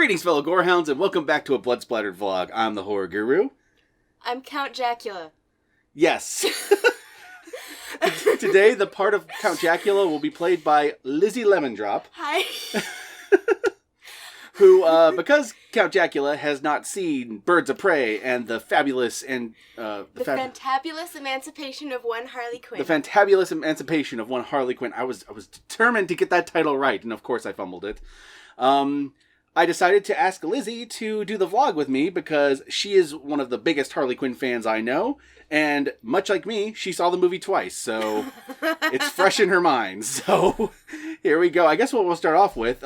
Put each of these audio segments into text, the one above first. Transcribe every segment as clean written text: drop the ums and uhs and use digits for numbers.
Greetings, fellow gorehounds, and welcome back to a Blood Splattered vlog. I'm the Horror Guru. I'm Count Jacula. Yes. Today, the part of Count Jacula will be played by Lizzy Lemondrop. Hi. Who, because Count Jacula has not seen Birds of Prey and the fabulous and... the Fantabulous Emancipation of one Harley Quinn. The Fantabulous Emancipation of one Harley Quinn. I was determined to get that title right, and of course I fumbled it. I decided to ask Lizzy to do the vlog with me because she is one of the biggest Harley Quinn fans I know, and much like me, she saw the movie twice, so it's fresh in her mind. So here we go. I guess what we'll start off with,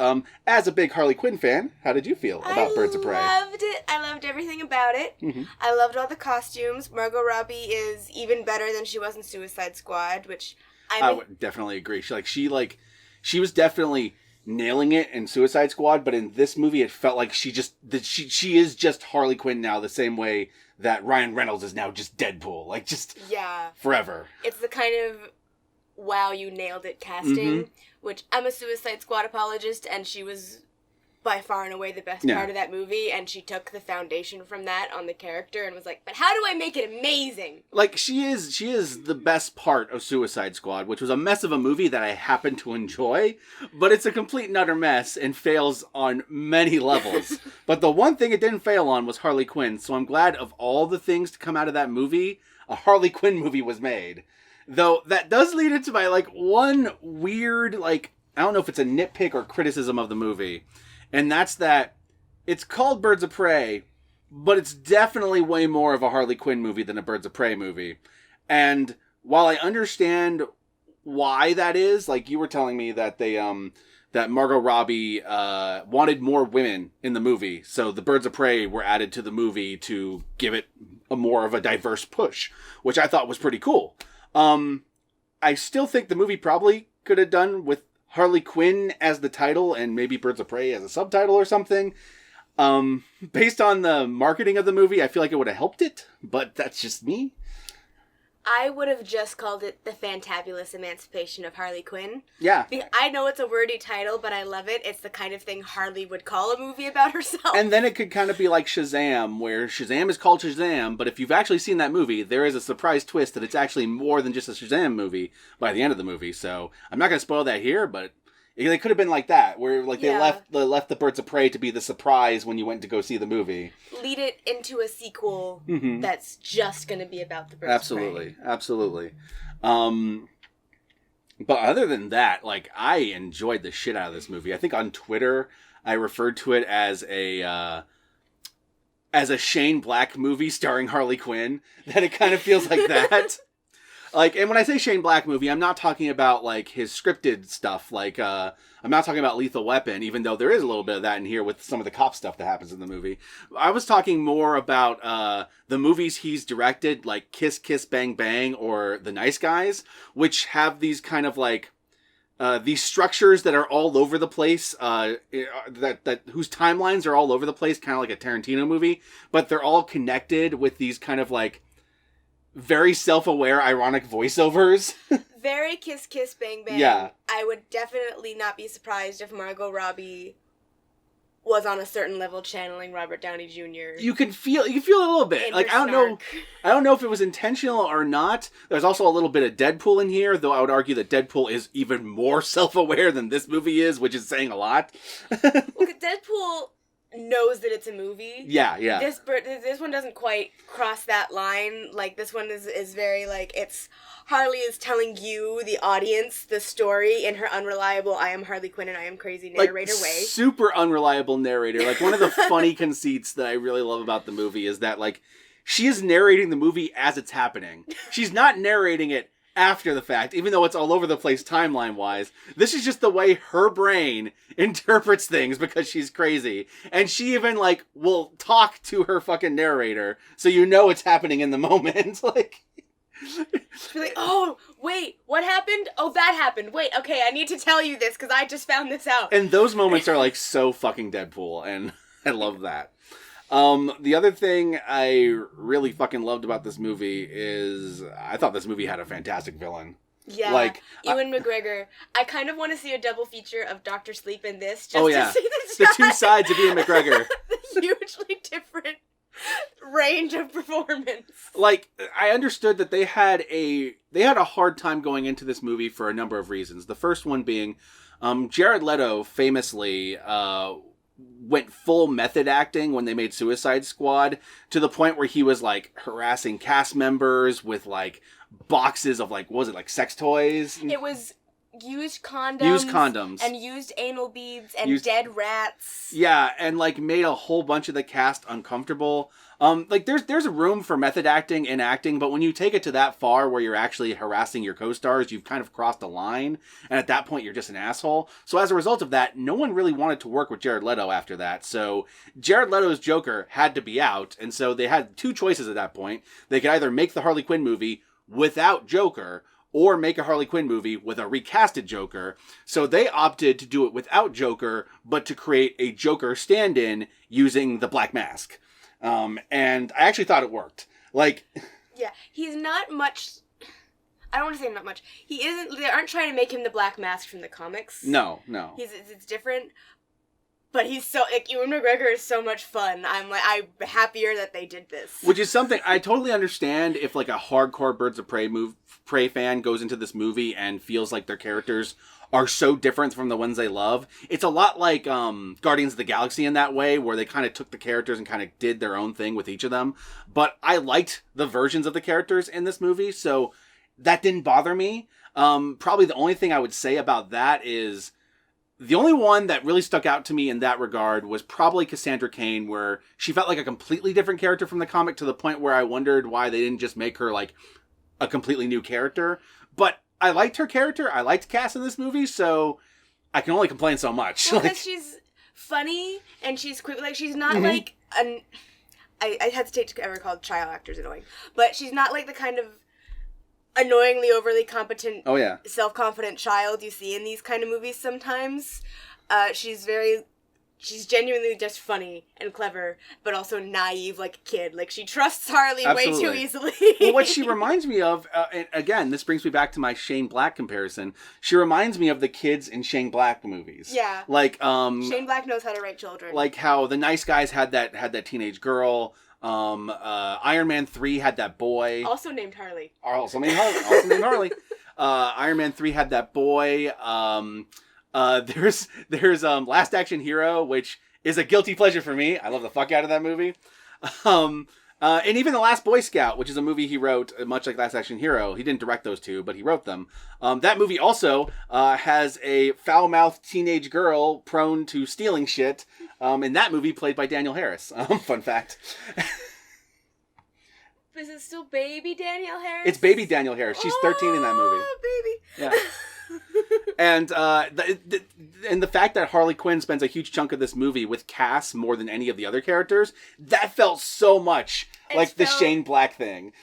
as a big Harley Quinn fan, how did you feel about Birds of Prey? I loved it. I loved everything about it. Mm-hmm. I loved all the costumes. Margot Robbie is even better than she was in Suicide Squad, which I would definitely agree. She was definitely nailing it in Suicide Squad, but in this movie it felt like she is just Harley Quinn now, the same way that Ryan Reynolds is now just Deadpool, forever. It's the kind of wow, you nailed it casting, which I'm a Suicide Squad apologist, and she was by far and away the best part of that movie, and she took the foundation from that on the character and was like, but how do I make it amazing? Like, she is the best part of Suicide Squad, which was a mess of a movie that I happen to enjoy, but it's a complete and utter mess and fails on many levels. But the one thing it didn't fail on was Harley Quinn, so I'm glad of all the things to come out of that movie, a Harley Quinn movie was made. Though, that does lead into my, one weird, I don't know if it's a nitpick or criticism of the movie. And that's that it's called Birds of Prey, but it's definitely way more of a Harley Quinn movie than a Birds of Prey movie. And while I understand why that is, like you were telling me that they, that Margot Robbie, wanted more women in the movie. So the Birds of Prey were added to the movie to give it a more of a diverse push, which I thought was pretty cool. I still think the movie probably could have done with Harley Quinn as the title and maybe Birds of Prey as a subtitle or something. Based on the marketing of the movie, I feel like it would have helped it, but that's just me. I would have just called it The Fantabulous Emancipation of Harley Quinn. Yeah. I know it's a wordy title, but I love it. It's the kind of thing Harley would call a movie about herself. And then it could kind of be like Shazam, where Shazam is called Shazam, but if you've actually seen that movie, there is a surprise twist that it's actually more than just a Shazam movie by the end of the movie. So I'm not going to spoil that here, but they could have been like that, where they left the Birds of Prey to be the surprise when you went to go see the movie. Lead it into a sequel that's just going to be about the Birds of Prey. Absolutely. But other than that, I enjoyed the shit out of this movie. I think on Twitter, I referred to it as a Shane Black movie starring Harley Quinn. That it kind of feels like that. And when I say Shane Black movie, I'm not talking about, his scripted stuff. I'm not talking about Lethal Weapon, even though there is a little bit of that in here with some of the cop stuff that happens in the movie. I was talking more about the movies he's directed, like Kiss Kiss Bang Bang or The Nice Guys, which have these kind of, these structures that are all over the place, whose timelines are all over the place, kind of like a Tarantino movie, but they're all connected with these kind of, very self-aware, ironic voiceovers. Very Kiss Kiss Bang Bang. Yeah. I would definitely not be surprised if Margot Robbie was on a certain level channeling Robert Downey Jr. You can feel a little bit. I don't know if it was intentional or not. There's also a little bit of Deadpool in here, though I would argue that Deadpool is even more self-aware than this movie is, which is saying a lot. Look, Deadpool knows that it's a movie. Yeah. This one doesn't quite cross that line. This one is very, it's Harley is telling you, the audience, the story in her unreliable, I am Harley Quinn and I am crazy narrator way. Super unreliable narrator. One of the funny conceits that I really love about the movie is that, she is narrating the movie as it's happening. She's not narrating it after the fact, even though it's all over the place timeline-wise. This is just the way her brain interprets things because she's crazy. And she even, will talk to her fucking narrator, so you know it's happening in the moment. She'll be like, oh, wait, what happened? Oh, that happened. Wait, okay, I need to tell you this because I just found this out. And those moments are, so fucking Deadpool, and I love that. The other thing I really fucking loved about this movie is I thought this movie had a fantastic villain. Yeah, like Ewan McGregor. I kind of want to see a double feature of Dr. Sleep and this, just yeah. to see the two sides of Ewan McGregor. the hugely different range of performance. Like, I understood that they had a hard time going into this movie for a number of reasons. The first one being, Jared Leto famously went full method acting when they made Suicide Squad, to the point where he was like harassing cast members with like boxes of like, what was it, like sex toys? It was used condoms. And used anal beads and dead rats. Yeah, and like made a whole bunch of the cast uncomfortable. Like there's a room for method acting in acting, but when you take it to that far where you're actually harassing your co-stars, you've kind of crossed a line, and at that point you're just an asshole. So as a result of that, no one really wanted to work with Jared Leto after that. So Jared Leto's Joker had to be out, and so they had two choices at that point. They could either make the Harley Quinn movie without Joker, or make a Harley Quinn movie with a recasted Joker. So they opted to do it without Joker, but to create a Joker stand-in using the Black Mask. And I actually thought it worked. Like, yeah, he's not much. I don't want to say not much. He isn't. They aren't trying to make him the Black Mask from the comics. No. It's different. But he's so, like, Ewan McGregor is so much fun. I'm happier that they did this. Which is something I totally understand if, like, a hardcore Birds of Prey fan goes into this movie and feels like their characters are so different from the ones they love. It's a lot like Guardians of the Galaxy in that way, where they kind of took the characters and kind of did their own thing with each of them. But I liked the versions of the characters in this movie, so that didn't bother me. Probably the only thing I would say about that is, the only one that really stuck out to me in that regard was probably Cassandra Cain, where she felt like a completely different character from the comic, to the point where I wondered why they didn't just make her like a completely new character. But I liked her character. I liked Cass in this movie, so I can only complain so much. Well, because she's funny and she's quick. Like, she's not like an... I hesitate to ever call child actors annoying, but she's not like the kind of annoyingly overly competent, self-confident child you see in these kind of movies sometimes. She's genuinely just funny and clever, but also naive like a kid. Like, she trusts Harley way too easily. Well, what she reminds me of, and again, this brings me back to my Shane Black comparison. She reminds me of the kids in Shane Black movies. Yeah. Like, Shane Black knows how to write children. Like how the Nice Guys had that teenage girl. Iron Man 3 had that boy. Also named Harley. Iron Man 3 had that boy. There's Last Action Hero, which is a guilty pleasure for me. I love the fuck out of that movie. And even The Last Boy Scout, which is a movie he wrote, much like Last Action Hero. He didn't direct those two, but he wrote them. That movie also has a foul-mouthed teenage girl prone to stealing shit. In that movie, played by Danielle Harris. Fun fact. Is it still baby Danielle Harris? It's baby Danielle Harris. She's 13 in that movie. Baby. Yeah. And the fact that Harley Quinn spends a huge chunk of this movie with Cass more than any of the other characters, that felt so much like the Shane Black thing.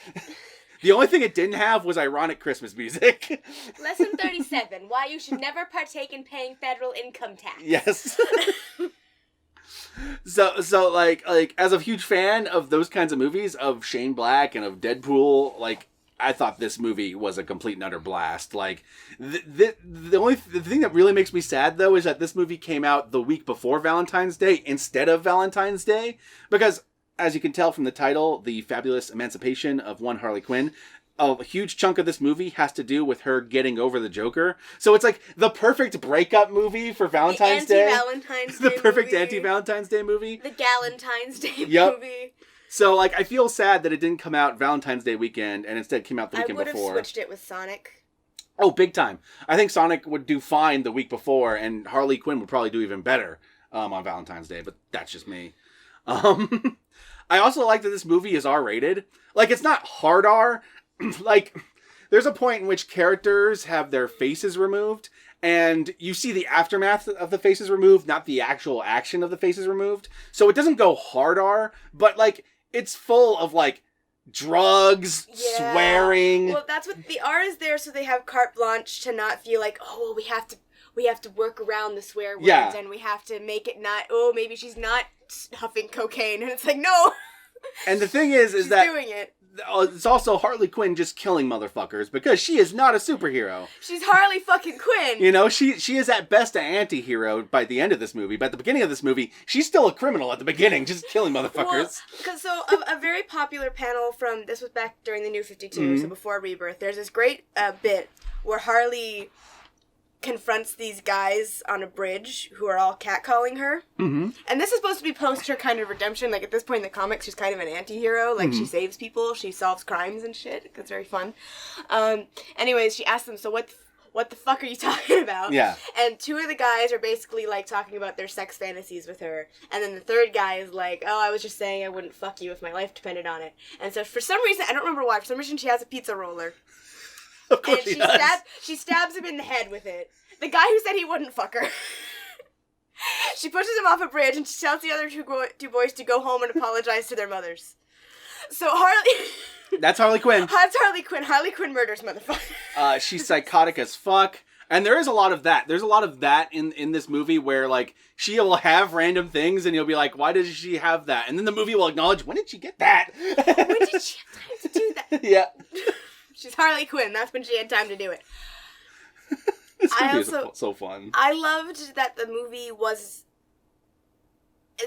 The only thing it didn't have was ironic Christmas music. Lesson 37, why you should never partake in paying federal income tax. Yes. So like as a huge fan of those kinds of movies, of Shane Black and of Deadpool, like, I thought this movie was a complete and utter blast. Like, the thing that really makes me sad, though, is that this movie came out the week before Valentine's Day instead of Valentine's Day. Because, as you can tell from the title, The Fabulous Emancipation of One Harley Quinn, a huge chunk of this movie has to do with her getting over the Joker. So it's like the perfect breakup movie for Valentine's Day. The perfect anti-Valentine's Day movie. The Galentine's Day movie. So, like, I feel sad that it didn't come out Valentine's Day weekend and instead came out the weekend before. I would have switched it with Sonic. Oh, big time. I think Sonic would do fine the week before, and Harley Quinn would probably do even better on Valentine's Day, but that's just me. I also like that this movie is R-rated. Like, it's not hard R. Like, there's a point in which characters have their faces removed, and you see the aftermath of the faces removed, not the actual action of the faces removed. So it doesn't go hard R, but, like, it's full of, like, drugs, swearing. Well, that's what the R is there, so they have carte blanche to not feel like, oh, well, we have to work around the swear words, and we have to make it not, oh, maybe she's not huffing cocaine, and it's like, no. And the thing is that doing it. it's also Harley Quinn just killing motherfuckers because she is not a superhero. She's Harley fucking Quinn. You know, she is at best an anti-hero by the end of this movie, but at the beginning of this movie, she's still a criminal at the beginning, just killing motherfuckers. Well, a very popular panel from, this was back during the New 52, so before Rebirth, there's this great bit where Harley confronts these guys on a bridge who are all catcalling her. Mm-hmm. And this is supposed to be post her kind of redemption. Like, at this point in the comics, she's kind of an anti-hero. Like, she saves people, she solves crimes and shit. It's very fun. Anyways, she asks them, so what the fuck are you talking about? Yeah. And two of the guys are basically, like, talking about their sex fantasies with her. And then the third guy is like, oh, I was just saying I wouldn't fuck you if my life depended on it. And so for some reason, I don't remember why, for some reason she has a pizza roller. Of course and she does. She stabs him in the head with it. The guy who said he wouldn't fuck her. She pushes him off a bridge and she tells the other two boys to go home and apologize to their mothers. So Harley... That's Harley Quinn. That's Harley Quinn. Harley Quinn murders motherfucker. She's psychotic as fuck. And there is a lot of that. There's a lot of that in this movie where, like, she will have random things and you'll be like, why does she have that? And then the movie will acknowledge, when did she get that? When did she have time to do that? Yeah. She's Harley Quinn. That's when she had time to do it. This movie is so fun. I loved that the movie was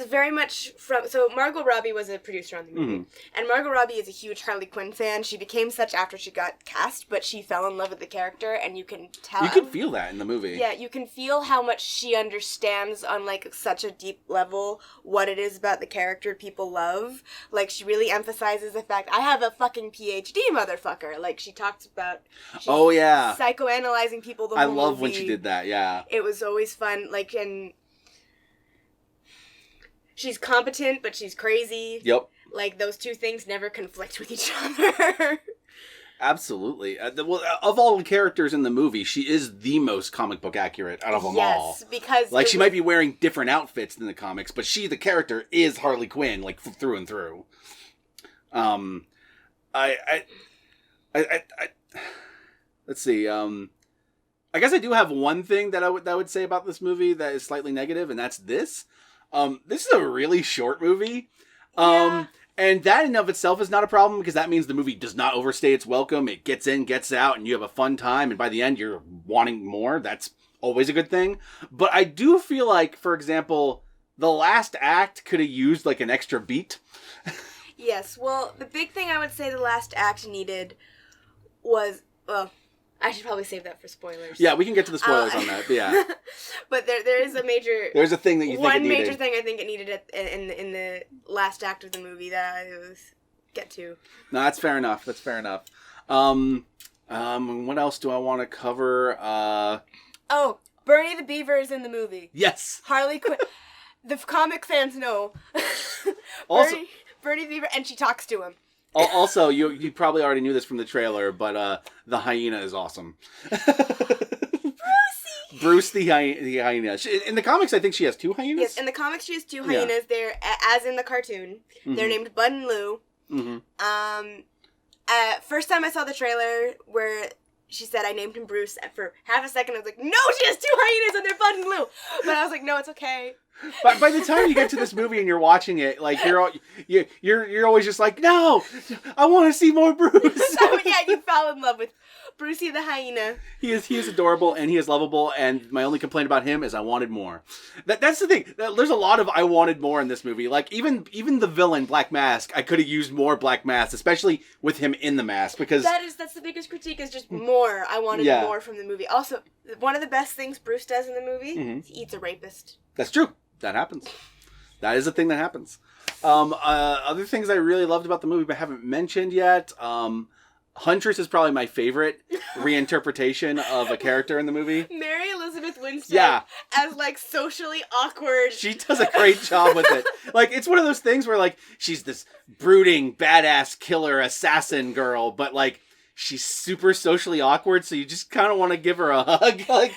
very much from... So Margot Robbie was a producer on the movie. Mm-hmm. And Margot Robbie is a huge Harley Quinn fan. She became such after she got cast, but she fell in love with the character, and you can tell... You can feel that in the movie. Yeah, you can feel how much she understands on, like, such a deep level what it is about the character people love. Like, she really emphasizes the fact, I have a fucking PhD, motherfucker. Like, she talks about... Oh, yeah. Psychoanalyzing people the whole movie. I love when she did that, yeah. It was always fun, like, and... She's competent, but she's crazy. Yep. Like, those two things never conflict with each other. Absolutely. Well, of all the characters in the movie, she is the most comic book accurate out of them all. Yes, because... Like, she might be wearing different outfits than the comics, but she, the character, is Harley Quinn, like, through and through. Let's see, I guess I do have one thing that I would say about this movie that is slightly negative, and that's this. This is a really short movie. Yeah. And that in of itself is not a problem because that means the movie does not overstay its welcome. It gets in, gets out, and you have a fun time. And by the end, you're wanting more. That's always a good thing. But I do feel like, for example, the last act could have used like an extra beat. Yes. Well, the big thing I would say the last act needed was, well, I should probably save that for spoilers. Yeah, we can get to the spoilers on that, but yeah. But there is a major... There's a thing that you think it needed. One major thing I think it needed in the last act of the movie that I was get to. No, that's fair enough. That's fair enough. What else do I want to cover? Oh, Bernie the Beaver is in the movie. Yes! Harley Quinn. The comic fans know. Also... Bernie the Beaver, and she talks to him. Also, you probably already knew this from the trailer, but the hyena is awesome. Bruce the hyena. In the comics, I think she has two hyenas? Yes, in the comics she has two hyenas. Yeah. They're, as in the cartoon, they're named Bud and Lou. Mm-hmm. First time I saw the trailer where she said I named him Bruce, for half a second I was like, no, she has two hyenas and they're Bud and Lou. But I was like, no, it's okay. But by the time you get to this movie and you're watching it, like you're always just like, no, I want to see more Bruce. So, yeah, you fell in love with Brucey the hyena. He is adorable and he is lovable. And my only complaint about him is I wanted more. That's the thing. There's a lot of I wanted more in this movie. Like even the villain Black Mask, I could have used more Black Mask, especially with him in the mask because that's the biggest critique is just more. I wanted more from the movie. Also, one of the best things Bruce does in the movie, he eats a rapist. That's true. That happens. That is a thing that happens. Other things I really loved about the movie but haven't mentioned yet. Huntress is probably my favorite reinterpretation of a character in the movie. Mary Elizabeth Winstead as like socially awkward. She does a great job with it. Like it's one of those things where like she's this brooding, badass killer assassin girl, but like she's super socially awkward, so you just kind of want to give her a hug. Like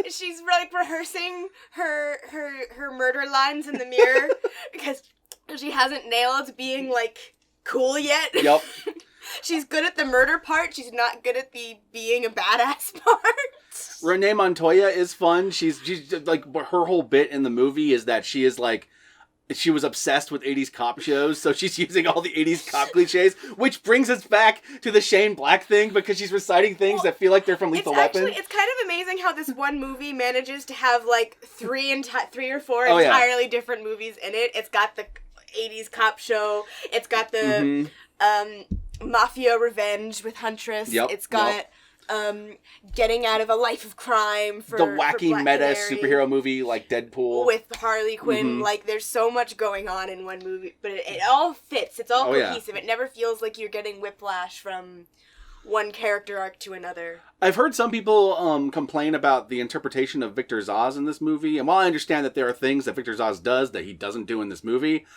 she's like rehearsing her murder lines in the mirror because she hasn't nailed being like cool yet. Yep. She's good at the murder part. She's not good at the being a badass part. Renee Montoya is fun. She's like her whole bit in the movie is that she is like she was obsessed with 80s cop shows, so she's using all the 80s cop cliches, which brings us back to the Shane Black thing, because she's reciting things that feel like they're from Lethal Weapon. It's kind of amazing how this one movie manages to have, like, three or four entirely different movies in it. It's got the 80s cop show, it's got the Mafia Revenge with Huntress, it's got... getting out of a life of crime for the wacky for meta superhero movie like Deadpool with Harley Quinn. Like, there's so much going on in one movie, but it all fits. It's all cohesive. It never feels like you're getting whiplash from one character arc to another. I've heard some people complain about the interpretation of Victor Zsasz in this movie, and while I understand that there are things that Victor Zsasz does that he doesn't do in this movie,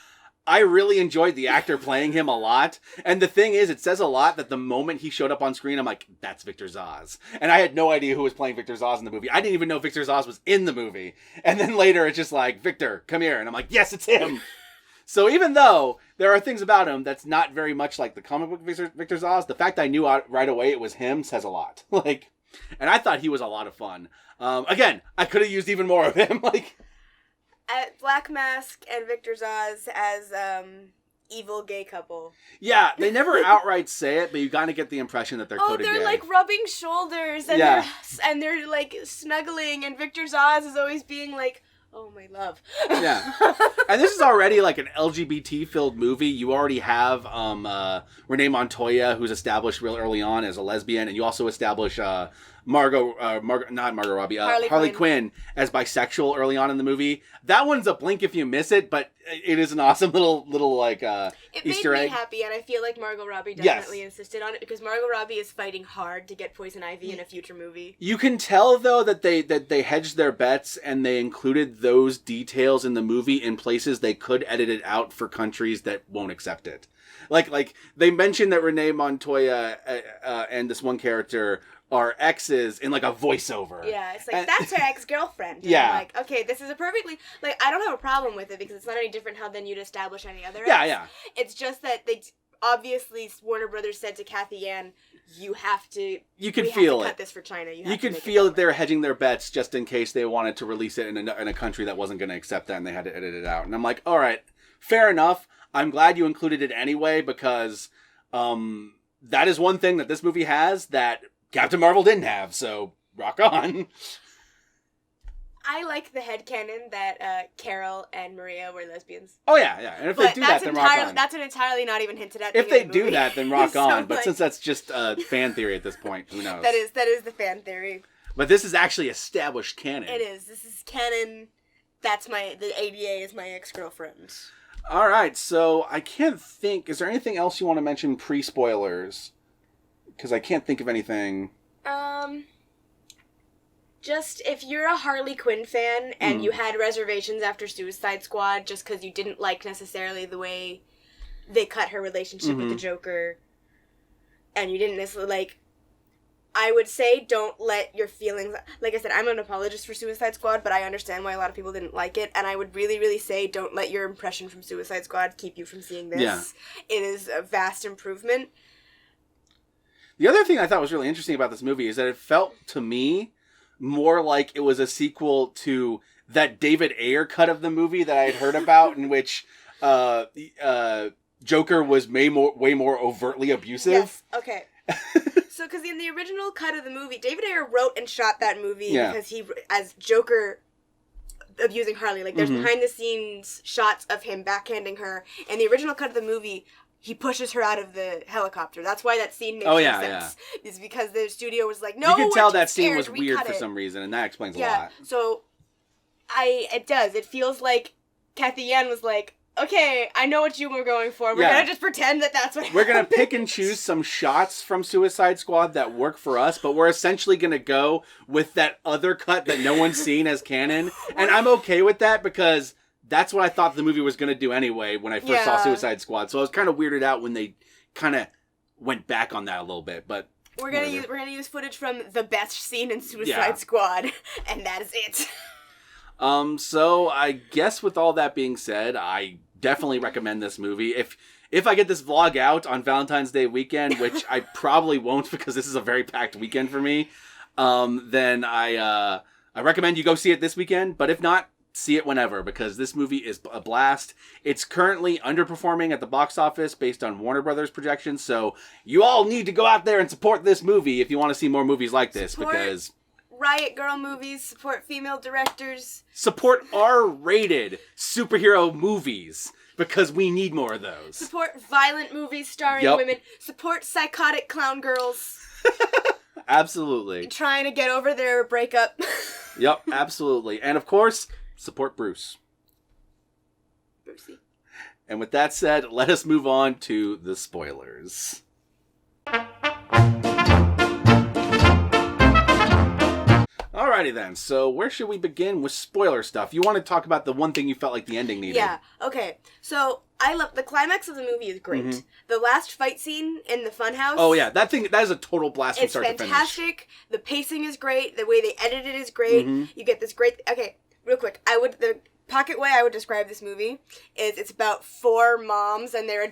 I really enjoyed the actor playing him a lot. And the thing is, it says a lot that the moment he showed up on screen, I'm like, that's Victor Zsasz. And I had no idea who was playing Victor Zsasz in the movie. I didn't even know Victor Zsasz was in the movie. And then later, it's just like, Victor, come here. And I'm like, yes, it's him. So even though there are things about him that's not very much like the comic book Victor Zsasz, the fact I knew right away it was him says a lot. And I thought he was a lot of fun. Again, I could have used even more of him. Black Mask and Victor Zsasz as evil gay couple. Yeah, they never outright say it, but you kind of get the impression that they're coded gay. They're like rubbing shoulders and they're like snuggling, and Victor Zsasz is always being like, "Oh, my love." Yeah. And this is already like an LGBT-filled movie. You already have Renee Montoya, who's established real early on as a lesbian, and you also establish Harley Quinn as bisexual early on in the movie. That one's a blink if you miss it, but it is an awesome little like Easter egg. It made me happy, and I feel like Margot Robbie definitely insisted on it, because Margot Robbie is fighting hard to get Poison Ivy in a future movie. You can tell though that they hedged their bets, and they included those details in the movie in places they could edit it out for countries that won't accept it. Like they mentioned that Renee Montoya and this one character are exes in like a voiceover. Yeah, it's like, that's her ex-girlfriend. And I'm like, okay, this is a perfectly, like, I don't have a problem with it because it's not any different than you'd establish any other ex. Yeah. It's just that they obviously Warner Brothers said to Cathy Ann, you have to cut this for China. You could feel that they're hedging their bets just in case they wanted to release it in a country that wasn't going to accept that, and they had to edit it out. And I'm like, all right, fair enough. I'm glad you included it anyway, because that is one thing that this movie has that Captain Marvel didn't have, so rock on. I like the headcanon that Carol and Maria were lesbians. Oh, yeah. And if they do that, then rock on. That's entirely not even hinted at. If they do that, then rock on. But since that's just fan theory at this point, who knows? That is the fan theory. But this is actually established canon. It is. This is canon. The ADA is my ex-girlfriend. All right, so I can't think. Is there anything else you want to mention pre-spoilers? Because I can't think of anything. Just, if you're a Harley Quinn fan and you had reservations after Suicide Squad just because you didn't like necessarily the way they cut her relationship with the Joker, and you didn't necessarily like, I would say don't let your feelings, like I said, I'm an apologist for Suicide Squad, but I understand why a lot of people didn't like it, and I would really, really say don't let your impression from Suicide Squad keep you from seeing this. Yeah. It is a vast improvement. The other thing I thought was really interesting about this movie is that it felt, to me, more like it was a sequel to that David Ayer cut of the movie that I had heard about, in which Joker was way more overtly abusive. Yes, okay. So, because in the original cut of the movie, David Ayer wrote and shot that movie because as Joker abusing Harley, like, there's behind-the-scenes shots of him backhanding her. In the original cut of the movie, he pushes her out of the helicopter. That's why that scene makes sense. Yeah. It's because the studio was like, no, you can tell that scene was weird for some reason, and that explains a lot. So, it does. It feels like Cathy Ann was like, okay, I know what you were going for. We're going to just pretend that that's what happened. We're going to pick and choose some shots from Suicide Squad that work for us, but we're essentially going to go with that other cut that no one's seen as canon. And I'm okay with that because that's what I thought the movie was going to do anyway when I first saw Suicide Squad. So I was kind of weirded out when they kind of went back on that a little bit, but we're going to use footage from the best scene in Suicide Squad, and that is it. So I guess with all that being said, I definitely recommend this movie. If I get this vlog out on Valentine's Day weekend, which I probably won't because this is a very packed weekend for me, then I recommend you go see it this weekend. But if not, see it whenever, because this movie is a blast. It's currently underperforming at the box office based on Warner Brothers projections, so you all need to go out there and support this movie if you want to see more movies like this, because Riot Girl movies, support female directors. Support R-rated superhero movies, because we need more of those. Support violent movies starring women. Support psychotic clown girls. Absolutely. Trying to get over their breakup. Yep, absolutely. And of course, support Bruce. Brucey. And with that said, let us move on to the spoilers. Alrighty then, so where should we begin with spoiler stuff? You want to talk about the one thing you felt like the ending needed. Yeah, okay. So, I love, the climax of the movie is great. Mm-hmm. The last fight scene in the funhouse. Oh yeah, that is a total blast from start to finish. It's fantastic. The pacing is great. The way they edited it is great. Mm-hmm. You get this great, okay, real quick, the pocket way I would describe this movie is it's about 4 moms and their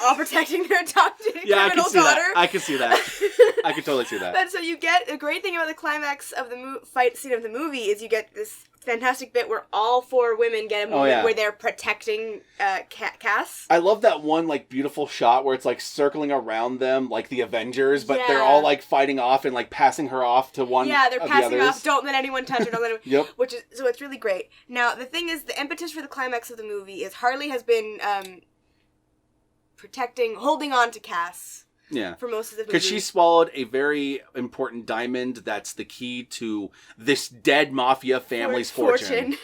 all protecting their adopted criminal daughter. I can see that. I can totally see that. And so you get, the great thing about the climax of the fight scene of the movie is you get this fantastic bit where all 4 women get a moment where they're protecting Cass. I love that one, like, beautiful shot where it's, like, circling around them like the Avengers, but they're all, like, fighting off and, like, passing her off to one of the others. Yeah, they're passing off, don't let anyone touch her, don't let anyone... Yep. So it's really great. Now, the thing is, the impetus for the climax of the movie is Harley has been holding on to Cass. Yeah. For most of the movie. Because she swallowed a very important diamond that's the key to this dead mafia family's fortune.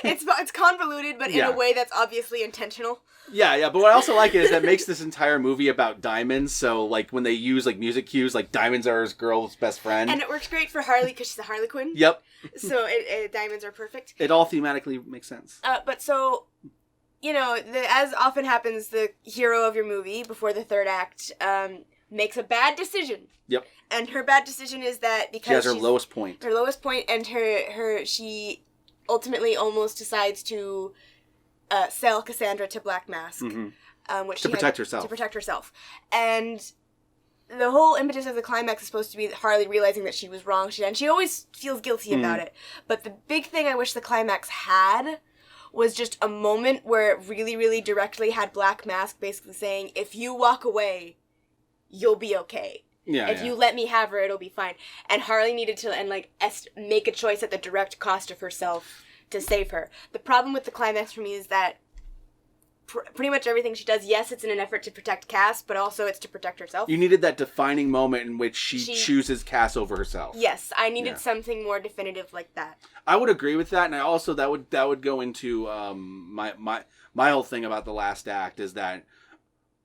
It's convoluted, but in a way that's obviously intentional. Yeah, but what I also like is that makes this entire movie about diamonds, so, like, when they use, like, music cues, like, diamonds are his girl's best friend. And it works great for Harley, because she's a Harley Quinn. Yep. So diamonds are perfect. It all thematically makes sense. But so... You know, as often happens, the hero of your movie, before the third act, makes a bad decision. Yep. And her bad decision is that because she has her lowest point. Her lowest point, and she ultimately almost decides to sell Cassandra to Black Mask. Mm-hmm. To protect herself. And the whole impetus of the climax is supposed to be Harley realizing that she was wrong, and she always feels guilty about it. But the big thing I wish the climax had was just a moment where it really, really directly had Black Mask basically saying, if you walk away, you'll be okay. Yeah. If you let me have her, it'll be fine. And Harley needed to make a choice at the direct cost of herself to save her. The problem with the climax for me is that pretty much everything she does, yes, it's in an effort to protect Cass, but also it's to protect herself. You needed that defining moment in which she chooses Cass over herself. Yes, I needed something more definitive like that. I would agree with that, and I also that would go into my whole thing about the last act is that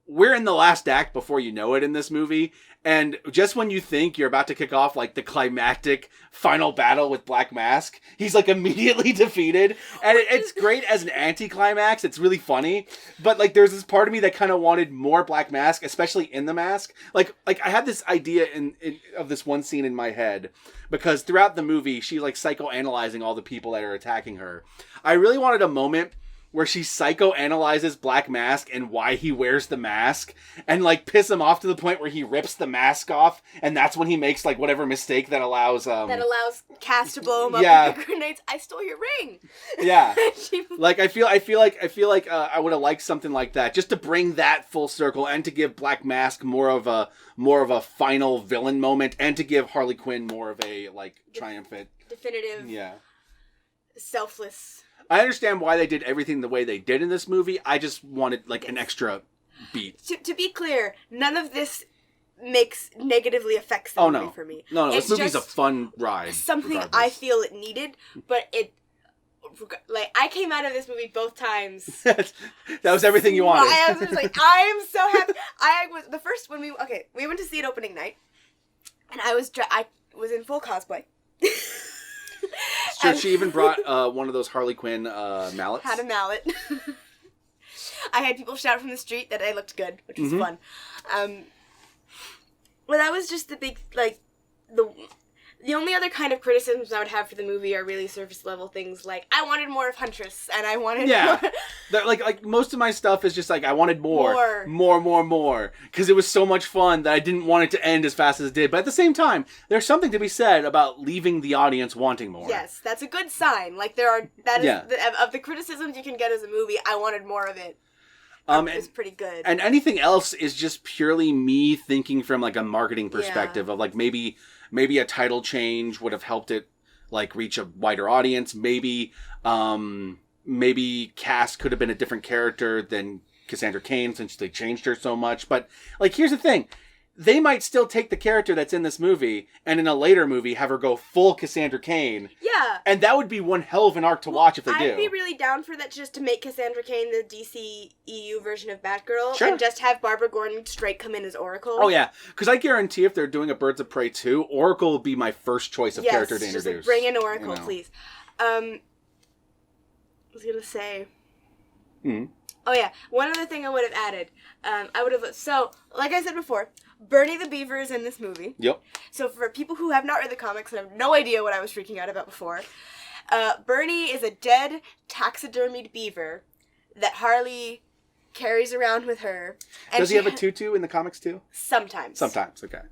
we're in the last act before you know it in this movie, and just when you think you're about to kick off, like, the climactic final battle with Black Mask, he's, like, immediately defeated, and it's great as an anti-climax. It's really funny, but, like, there's this part of me that kind of wanted more Black Mask, especially in the mask. Like I had this idea of this one scene in my head, because throughout the movie, she's, like, psychoanalyzing all the people that are attacking her. I really wanted a moment where she psychoanalyzes Black Mask and why he wears the mask, and, like, piss him off to the point where he rips the mask off, and that's when he makes, like, whatever mistake that allows Cass to blow him up with the grenades. I stole your ring. Yeah. Like, I feel like I would have liked something like that, just to bring that full circle, and to give Black Mask more of a final villain moment, and to give Harley Quinn more of a, like, triumphant, definitive, selfless. I understand why they did everything the way they did in this movie. I just wanted, like, an extra beat. To be clear, none of this negatively affects the movie for me. No, this movie's a fun ride. Something regardless. I feel it needed, but I came out of this movie both times. That was everything you wanted. I was just like, I'm so happy. I was the first when we went to see it opening night, and I was in full cosplay. Sure, she even brought one of those Harley Quinn mallets. Had a mallet. I had people shout from the street that I looked good, which was fun. Well, that was just the big, like, The only other kind of criticisms I would have for the movie are really surface level things like, I wanted more of Huntress, and I wanted more... like most of my stuff is just like, I wanted more. Because it was so much fun that I didn't want it to end as fast as it did. But at the same time, there's something to be said about leaving the audience wanting more. Yes, that's a good sign. Like, of the criticisms you can get as a movie, I wanted more of it. It's pretty good. And anything else is just purely me thinking from, like, a marketing perspective of, like, maybe a title change would have helped it, like, reach a wider audience. Maybe Cass could have been a different character than Cassandra Cain since they changed her so much. But, like, here's the thing. They might still take the character that's in this movie and in a later movie have her go full Cassandra Cain. Yeah. And that would be one hell of an arc to watch if they do. I'd be really down for that, just to make Cassandra Cain the DC EU version of Batgirl. Sure. And just have Barbara Gordon straight come in as Oracle. Oh, yeah. Because I guarantee if they're doing a Birds of Prey 2, Oracle will be my first choice of character to introduce. Just bring in Oracle, please. I was going to say... Oh, yeah. One other thing I would have added. So, like I said before... Bernie the Beaver is in this movie. Yep. So for people who have not read the comics and have no idea what I was freaking out about before, Bernie is a dead taxidermied beaver that Harley carries around with her. And does he have a tutu in the comics too? Sometimes. Sometimes, okay.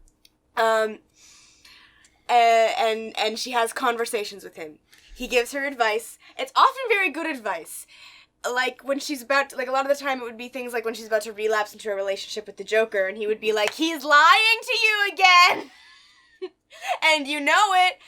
And she has conversations with him. He gives her advice. It's often very good advice. Like, when she's about to, like, a lot of the time it would be things like when she's about to relapse into a relationship with the Joker, and he would be like, he's lying to you again! And you know it!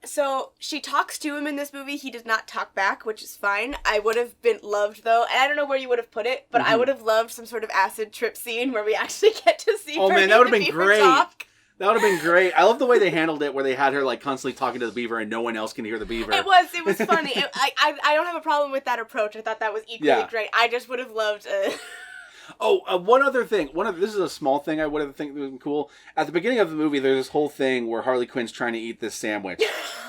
So, she talks to him in this movie, he does not talk back, which is fine. I would have loved, though, and I don't know where you would have put it, but I would have loved some sort of acid trip scene where we actually get to see Bernie man, that would have been great! Talk. That would have been great. I love the way they handled it, where they had her, like, constantly talking to the beaver and no one else can hear the beaver. It was funny. I don't have a problem with that approach. I thought that was equally great. I just would have loved... one other thing. This is a small thing I would have think would be cool. At the beginning of the movie, there's this whole thing where Harley Quinn's trying to eat this sandwich.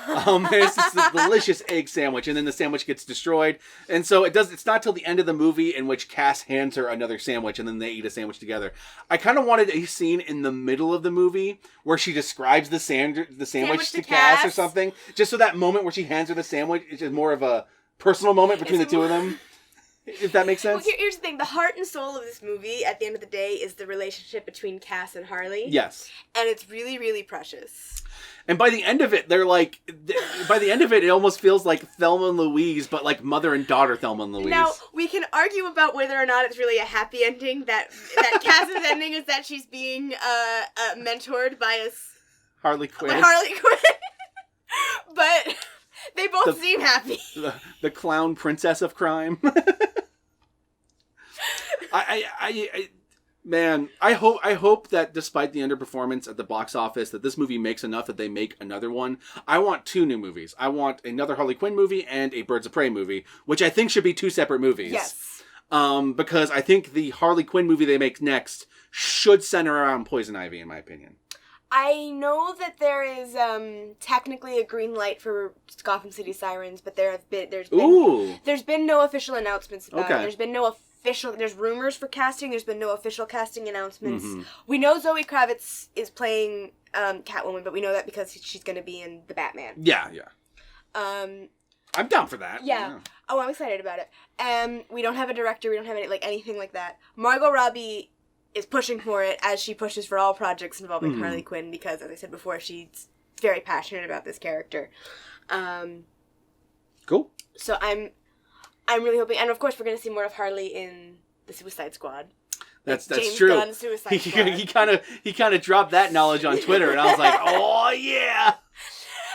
It's this delicious egg sandwich, and then the sandwich gets destroyed. And so it's not till the end of the movie in which Cass hands her another sandwich, and then they eat a sandwich together. I kind of wanted a scene in the middle of the movie where she describes the sandwich to Cass or something, just so that moment where she hands her the sandwich is just more of a personal moment between the two of them. If that makes sense. Well, here's the thing. The heart and soul of this movie, at the end of the day, is the relationship between Cass and Harley. Yes. And it's really, really precious. And by the end of it, they're like... by the end of it, it almost feels like Thelma and Louise, but like mother and daughter Thelma and Louise. Now, we can argue about whether or not it's really a happy ending. That Cass's ending is that she's being mentored by Harley Quinn. But... They both seem happy. The clown princess of crime. I hope that despite the underperformance at the box office, that this movie makes enough that they make another one. I want 2 new movies. I want another Harley Quinn movie and a Birds of Prey movie, which I think should be 2 separate movies. Yes. Because I think the Harley Quinn movie they make next should center around Poison Ivy, in my opinion. I know that there is technically a green light for Gotham City Sirens, but there's been no official announcements about it. There's rumors for casting. There's been no official casting announcements. Mm-hmm. We know Zoe Kravitz is playing Catwoman, but we know that because she's going to be in the Batman. Yeah. I'm down for that. Yeah. Oh, I'm excited about it. We don't have a director. We don't have anything like that. Margot Robbie is pushing for it, as she pushes for all projects involving Harley Quinn, because, as I said before, she's very passionate about this character. Cool. So I'm really hoping, and of course we're going to see more of Harley in the Suicide Squad. That's James true. Gunn's Suicide Squad. He kind of dropped that knowledge on Twitter, and I was like, oh yeah.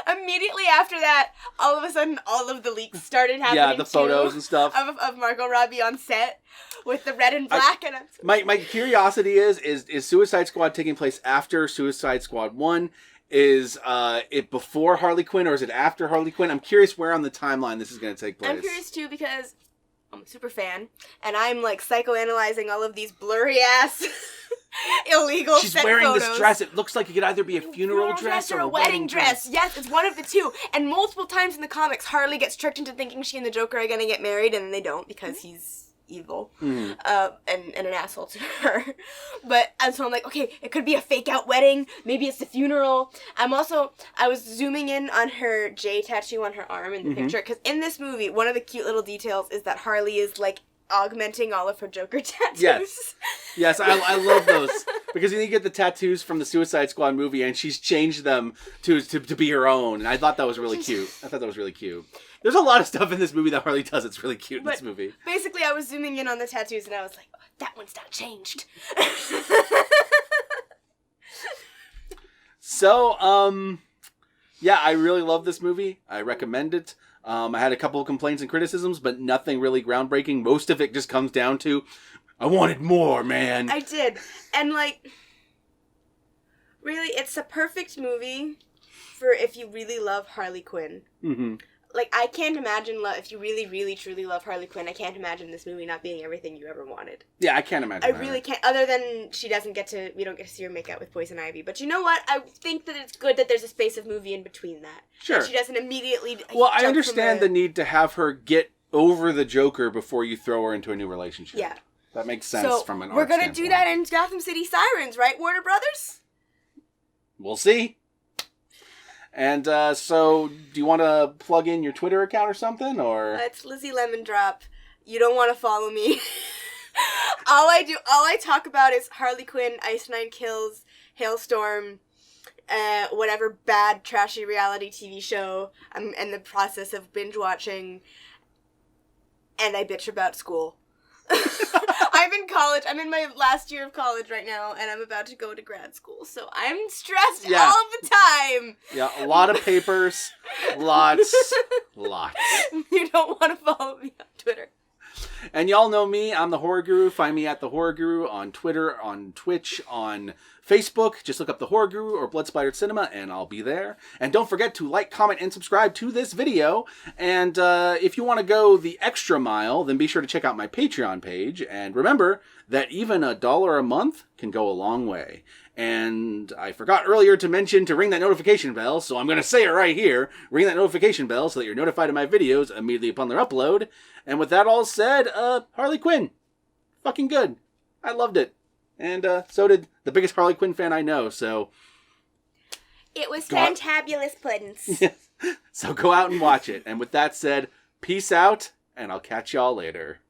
Immediately after that, all of a sudden, all of the leaks started happening. Yeah, the photos and stuff of Margot Robbie on set with the red and black. My curiosity is Suicide Squad taking place after Suicide Squad 1? Is it before Harley Quinn or is it after Harley Quinn? I'm curious where on the timeline this is going to take place. I'm curious too because I'm a super fan, and I'm like psychoanalyzing all of these blurry ass. Illegal. She's wearing photos. This dress. It looks like it could either be a funeral dress or a wedding dress. Yes, it's one of the two. And multiple times in the comics, Harley gets tricked into thinking she and the Joker are going to get married, and they don't because he's evil, and an asshole to her. And so I'm like, okay, it could be a fake out wedding. Maybe it's the funeral. I was zooming in on her J tattoo on her arm in the picture, because in this movie, one of the cute little details is that Harley is like augmenting all of her Joker tattoos. Yes, I love those, because you get the tattoos from the Suicide Squad movie, and she's changed them to be her own, and I thought that was really cute. There's a lot of stuff in this movie that Harley does. It's really cute in this movie. Basically, I was zooming in on the tattoos, and I was like, oh, that one's not changed. So, yeah, I really love this movie. I recommend it. I had a couple of complaints and criticisms, but nothing really groundbreaking. Most of it just comes down to, I wanted more, man. I did. And, like, really, it's a perfect movie for if you really love Harley Quinn. Mm-hmm. Like, I can't imagine, if you really, really, truly love Harley Quinn, I can't imagine this movie not being everything you ever wanted. Yeah, I can't imagine I really can't, other than we don't get to see her make out with Poison Ivy. But you know what? I think that it's good that there's a space of movie in between that. Sure. And she doesn't immediately Well, I understand the need to have her get over the Joker before you throw her into a new relationship. Yeah. That makes sense from an art we're going to standpoint. do that in Gotham City Sirens, right, Warner Brothers? We'll see. And so, do you want to plug in your Twitter account or something, or? It's Lizzy Lemon Drop. You don't want to follow me. all I talk about is Harley Quinn, Ice Nine Kills, Hailstorm, whatever bad, trashy reality TV show I'm in the process of binge watching, and I bitch about school. I'm in college. I'm in my last year of college right now, and I'm about to go to grad school, so I'm stressed all the time. Yeah, a lot of papers. Lots. You don't want to follow me on Twitter. And y'all know me. I'm the Horror Guru. Find me at the Horror Guru on Twitter, on Twitch, on Facebook. Just look up the Horror Guru or Blood Splattered Cinema, and I'll be there. And don't forget to like, comment, and subscribe to this video. And if you want to go the extra mile, then be sure to check out my Patreon page. And remember that even $1 a month can go a long way. And I forgot earlier to mention to ring that notification bell, so I'm going to say it right here. Ring that notification bell so that you're notified of my videos immediately upon their upload. And with that all said, Harley Quinn. Fucking good. I loved it. And so did the biggest Harley Quinn fan I know, so... It was Fantabulous Puddins. So go out and watch it. And with that said, peace out, and I'll catch y'all later.